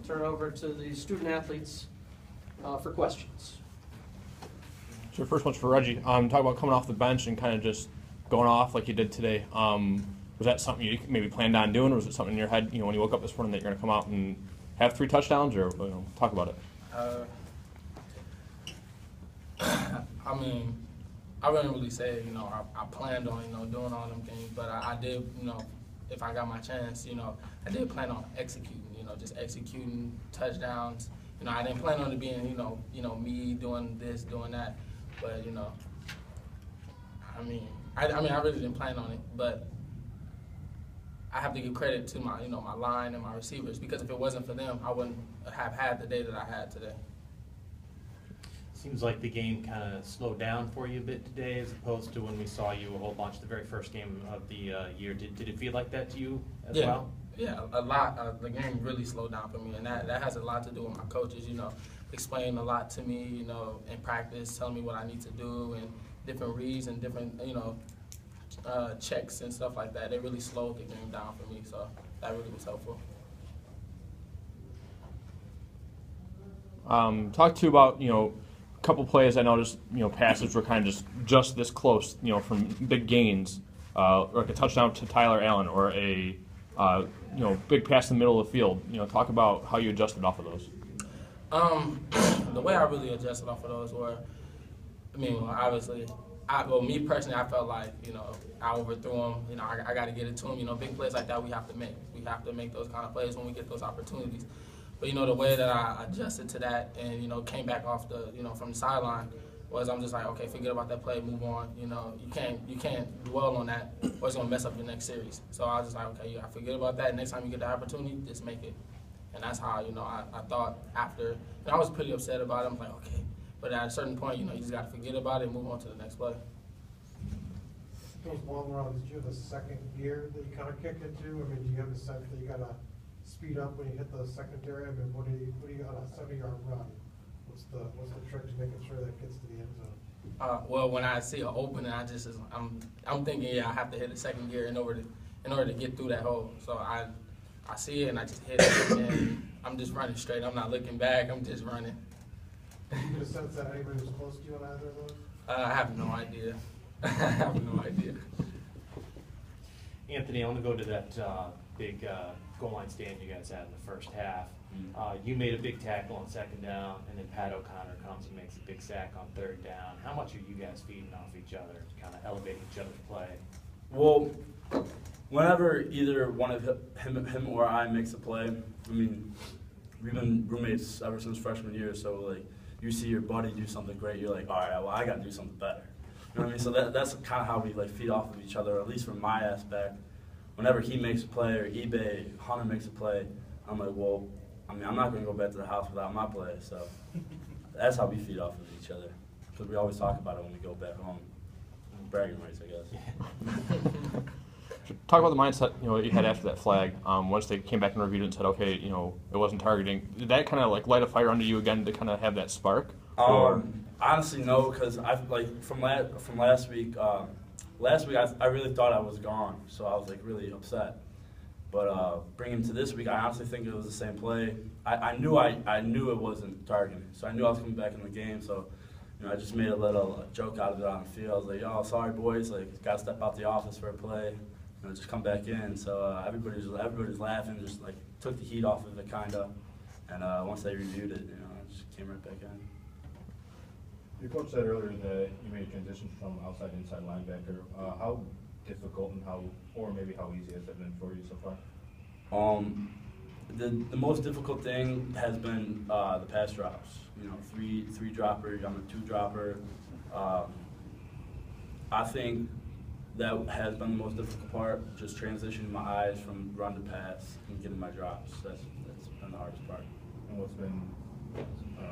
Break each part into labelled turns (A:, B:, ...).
A: turn it over to the student athletes for questions.
B: So your first one's for Reggie. Talk about coming off the bench and kind of just going off like you did today. Was that something you maybe planned on doing, or was it something in your head, when you woke up this morning that you're going to come out and have 3 touchdowns, or talk about it?
C: I mean, I wouldn't really say, I planned on, doing all them things, but I did, if I got my chance, I did plan on executing, just executing touchdowns. I didn't plan on it being, me doing this, doing that, but, I really didn't plan on it, but I have to give credit to my, my line and my receivers, because if it wasn't for them, I wouldn't have had the day that I had today.
D: Seems like the game kind of slowed down for you a bit today, as opposed to when we saw you a whole bunch the very first game of the year. Did it feel like that to you as well?
C: Yeah, a lot. The game really slowed down for me, and that has a lot to do with my coaches, explaining a lot to me, in practice, telling me what I need to do, and different reads and different, checks and stuff like that. They really slowed the game down for me, so that really was helpful.
B: Talk to you about, couple plays I noticed, passes were kind of just this close, from big gains, like a touchdown to Tyler Allen or a, big pass in the middle of the field. Talk about how you adjusted off of those.
C: The way I really adjusted off of those were, obviously, me personally, I felt like, I overthrew him. I got to get it to him. Big plays like that we have to make. We have to make those kind of plays when we get those opportunities. But, the way that I adjusted to that and, came back off the, from the sideline was I'm just like, okay, forget about that play, move on. You can't dwell on that or it's going to mess up your next series. So I was just like, okay, I forget about that. Next time you get the opportunity, just make it. And that's how, I thought after. And I was pretty upset about it. I'm like, okay. But at a certain point, you just got to forget about it and move on to the next play.
E: Those long runs, did you have the second gear that you kind of kick into? Do you have the sense that you got to speed up when you hit the secondary? What do you on a 70-yard run? What's the trick to making sure that gets to the end zone?
C: Well, when I see an opening, I'm thinking, I have to hit the second gear in order to get through that hole. So I see it and I just hit it, and I'm just running straight. I'm not looking back. I'm just running.
E: Did you get a sense that anybody was close to you on either of those?
C: I have no idea. I have no idea.
D: Anthony, I want to go to that big goal line stand you guys had in the first half. You made a big tackle on second down, and then Pat O'Connor comes and makes a big sack on third down. How much are you guys feeding off each other, kind of elevating each other's play?
F: Well, whenever either one of him or I makes a play, we've been roommates ever since freshman year, so you see your buddy do something great, you're like, all right, well, I got to do something better. You know what I mean? So that's kind of how we feed off of each other, at least from my aspect. Whenever he makes a play or Hunter makes a play, I'm like, well, I'm not going to go back to the house without my play. So that's how we feed off of each other, because we always talk about it when we go back home. Bragging rights, I guess.
B: Talk about the mindset that you had after that flag. Once they came back and reviewed it and said, okay, it wasn't targeting. Did that kind of light a fire under you again to kind of have that spark?
F: Honestly, no, because from last week. Last week I really thought I was gone, so I was really upset. But bringing him to this week, I honestly think it was the same play. I knew it wasn't targeting, so I knew I was coming back in the game. So I just made a little joke out of it on the field. I was like, "Oh, sorry boys, got to step out the office for a play, just come back in." So everybody's laughing, just took the heat off of it kinda. And once they reviewed it, I just came right back in.
G: Your coach said earlier that you made a transition from outside to inside linebacker. How difficult and how easy has that been for you so far?
F: The most difficult thing has been the pass drops. Three dropper, I'm a 2-dropper. I think that has been the most difficult part, just transitioning my eyes from run to pass and getting my drops. That's been the hardest part.
G: And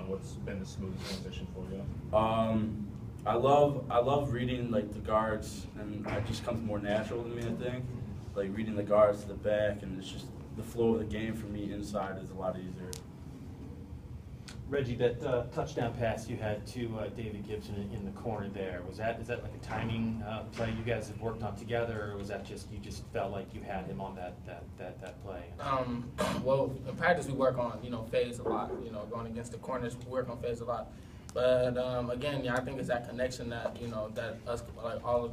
G: what's been the smoothest transition for you?
F: I love reading the guards, and it just comes more natural to me, I think. Reading the guards to the back, and it's just the flow of the game for me inside is a lot easier.
D: Reggie, that touchdown pass you had to David Gibson in the corner there, is that like a timing play you guys have worked on together, or was that just you just felt like you had him on that play?
C: Well, in practice we work on, phase a lot, going against the corners, we work on phase a lot. But again, I think it's that connection that, that us, like all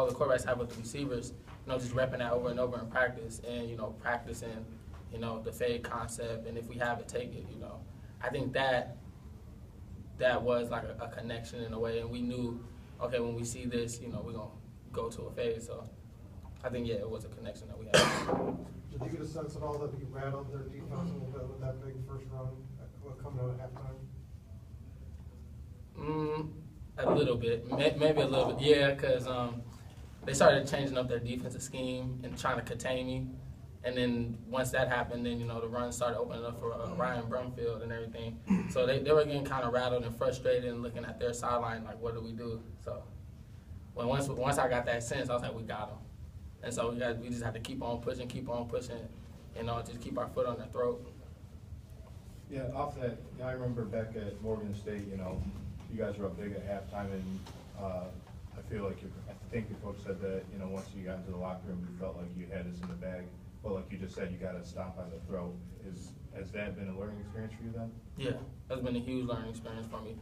C: the quarterbacks have with the receivers, just repping that over and over in practice and, practicing, the fade concept, and if we have it, take it, I think that was like a connection in a way, and we knew, okay, when we see this, we're going to go to a fade. So I think, yeah, it was a connection that we had.
E: Did you get a sense at all that you rattled their defense a little bit with that big first run coming out at halftime?
C: A little bit, maybe a little bit, yeah, because they started changing up their defensive scheme and trying to contain me. And then once that happened, then, the run started opening up for Ryan Brumfield and everything. So they were getting kind of rattled and frustrated and looking at their sideline like, what do we do? So once I got that sense, I was like, we got them. And so we just had to keep on pushing, just keep our foot on their throat.
G: Yeah, off that, I remember back at Morgan State, you guys were up big at halftime, and I feel like I think your coach said that, once you got into the locker room, you felt like you had us in the bag. But like you just said, you got to stomp on the throat. Has that been a learning experience for you then?
C: Yeah, that's been a huge learning experience for me.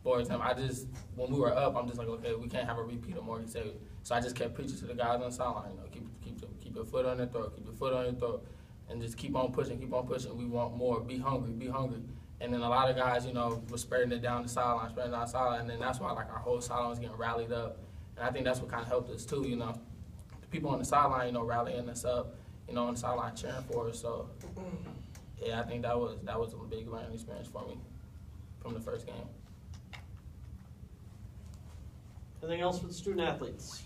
C: For example, when we were up, I'm just like, okay, we can't have a repeat of Morgan State. So I just kept preaching to the guys on the sideline, keep your foot on their throat, keep your foot on your throat, and just keep on pushing. We want more. Be hungry. And then a lot of guys, were spreading it down the sideline, and then that's why like our whole sideline was getting rallied up. And I think that's what kind of helped us too, the people on the sideline, rallying us up, on the sideline cheering for us. So yeah, I think that was a big learning experience for me from the first game.
A: Anything else for the student athletes?